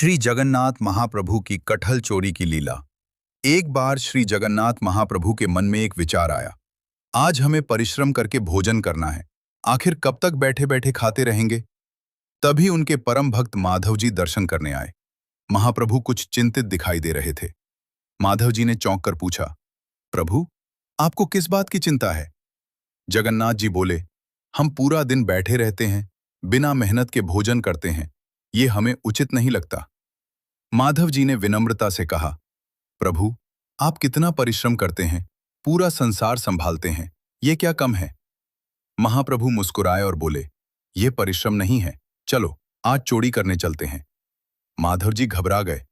श्री जगन्नाथ महाप्रभु की कटहल चोरी की लीला। एक बार श्री जगन्नाथ महाप्रभु के मन में एक विचार आया। आज हमें परिश्रम करके भोजन करना है, आखिर कब तक बैठे बैठे खाते रहेंगे। तभी उनके परम भक्त माधव जी दर्शन करने आए। महाप्रभु कुछ चिंतित दिखाई दे रहे थे। माधव जी ने चौंक कर पूछा, प्रभु, आपको किस बात की चिंता है? जगन्नाथ जी बोले, हम पूरा दिन बैठे रहते हैं, बिना मेहनत के भोजन करते हैं, ये हमें उचित नहीं लगता। माधव जी ने विनम्रता से कहा, प्रभु, आप कितना परिश्रम करते हैं, पूरा संसार संभालते हैं, ये क्या कम है? महाप्रभु मुस्कुराए और बोले, ये परिश्रम नहीं है, चलो आज चोरी करने चलते हैं। माधव जी घबरा गए।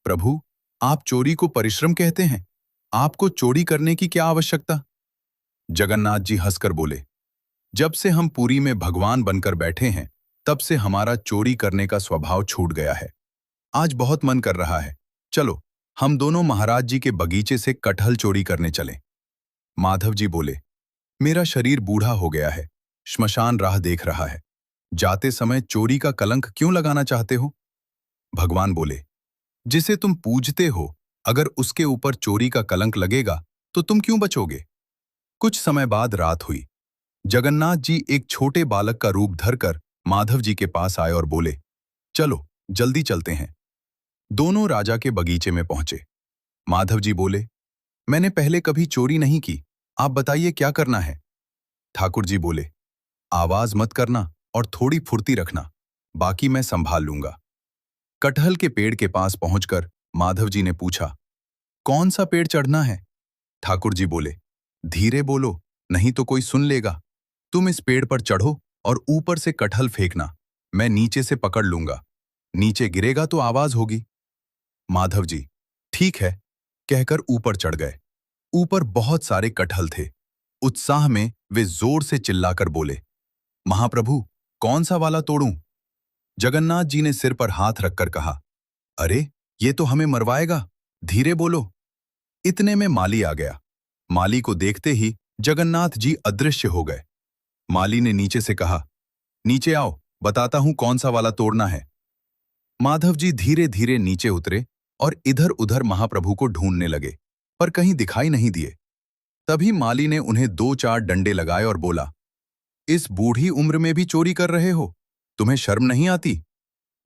प्रभु, आप चोरी को परिश्रम कहते हैं? आपको चोरी करने की क्या आवश्यकता? जगन्नाथ जी हंसकर बोले, जब से हम पुरी में भगवान बनकर बैठे हैं, तब से हमारा चोरी करने का स्वभाव छूट गया है। आज बहुत मन कर रहा है, चलो हम दोनों महाराज जी के बगीचे से कटहल चोरी करने चलें। माधव जी बोले, मेरा शरीर बूढ़ा हो गया है, श्मशान राह देख रहा है, जाते समय चोरी का कलंक क्यों लगाना चाहते हो? भगवान बोले, जिसे तुम पूजते हो, अगर उसके ऊपर चोरी का कलंक लगेगा तो तुम क्यों बचोगे? कुछ समय बाद रात हुई। जगन्नाथ जी एक छोटे बालक का रूप धरकर माधव जी के पास आए और बोले, चलो जल्दी चलते हैं। दोनों राजा के बगीचे में पहुंचे। माधव जी बोले, मैंने पहले कभी चोरी नहीं की, आप बताइए क्या करना है? ठाकुर जी बोले, आवाज मत करना और थोड़ी फुर्ती रखना, बाकी मैं संभाल लूंगा। कटहल के पेड़ के पास पहुंचकर माधव जी ने पूछा, कौन सा पेड़ चढ़ना है? ठाकुर जी बोले, धीरे बोलो, नहीं तो कोई सुन लेगा। तुम इस पेड़ पर चढ़ो और ऊपर से कटहल फेंकना, मैं नीचे से पकड़ लूंगा। नीचे गिरेगा तो आवाज होगी। माधव जी, ठीक है, कहकर ऊपर चढ़ गए। ऊपर बहुत सारे कटहल थे। उत्साह में वे जोर से चिल्लाकर बोले, महाप्रभु, कौन सा वाला तोड़ूं? जगन्नाथ जी ने सिर पर हाथ रखकर कहा, अरे ये तो हमें मरवाएगा, धीरे बोलो। इतने में माली आ गया। माली को देखते ही जगन्नाथ जी अदृश्य हो गए। माली ने नीचे से कहा, नीचे आओ, बताता हूं कौन सा वाला तोड़ना है। माधव जी धीरे धीरे नीचे उतरे और इधर उधर महाप्रभु को ढूंढने लगे, पर कहीं दिखाई नहीं दिए। तभी माली ने उन्हें 2-4 डंडे लगाए और बोला, इस बूढ़ी उम्र में भी चोरी कर रहे हो, तुम्हें शर्म नहीं आती?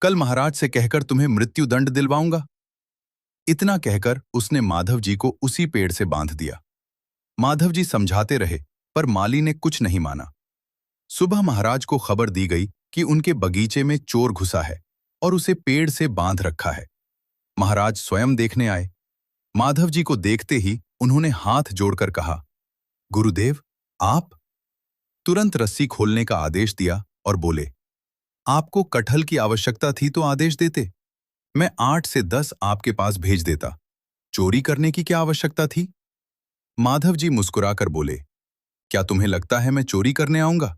कल महाराज से कहकर तुम्हें मृत्यु दंड दिलवाऊंगा। इतना कहकर उसने माधव जी को उसी पेड़ से बांध दिया। माधव जी समझाते रहे, पर माली ने कुछ नहीं माना। सुबह महाराज को खबर दी गई कि उनके बगीचे में चोर घुसा है और उसे पेड़ से बांध रखा है। महाराज स्वयं देखने आए। माधव जी को देखते ही उन्होंने हाथ जोड़कर कहा, गुरुदेव, आप? तुरंत रस्सी खोलने का आदेश दिया और बोले, आपको कटहल की आवश्यकता थी तो आदेश देते, मैं 8 से 10 आपके पास भेज देता। चोरी करने की क्या आवश्यकता थी? माधव जी मुस्कुराकर बोले, क्या तुम्हें लगता है मैं चोरी करने आऊंगा?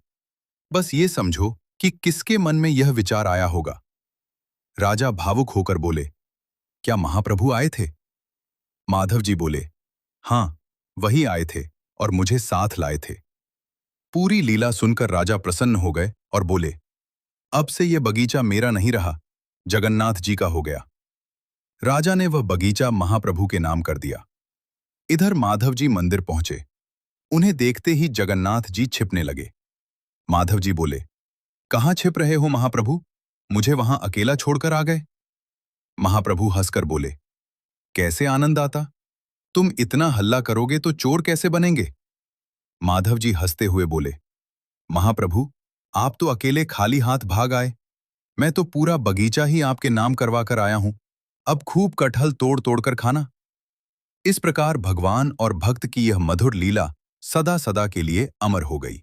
बस ये समझो कि किसके मन में यह विचार आया होगा। राजा भावुक होकर बोले, क्या महाप्रभु आए थे? माधव जी बोले, हाँ, वही आए थे और मुझे साथ लाए थे। पूरी लीला सुनकर राजा प्रसन्न हो गए और बोले, अब से यह बगीचा मेरा नहीं रहा, जगन्नाथ जी का हो गया। राजा ने वह बगीचा महाप्रभु के नाम कर दिया। इधर माधव जी मंदिर पहुंचे। उन्हें देखते ही जगन्नाथ जी छिपने लगे। माधव जी बोले, कहाँ छिप रहे हो महाप्रभु? मुझे वहां अकेला छोड़कर आ गए। महाप्रभु हंसकर बोले, कैसे आनंद आता? तुम इतना हल्ला करोगे तो चोर कैसे बनेंगे? माधव जी हंसते हुए बोले, महाप्रभु, आप तो अकेले खाली हाथ भाग आए, मैं तो पूरा बगीचा ही आपके नाम करवा कर आया हूं। अब खूब कटहल तोड़ तोड़कर खाना। इस प्रकार भगवान और भक्त की यह मधुर लीला सदा सदा के लिए अमर हो गई।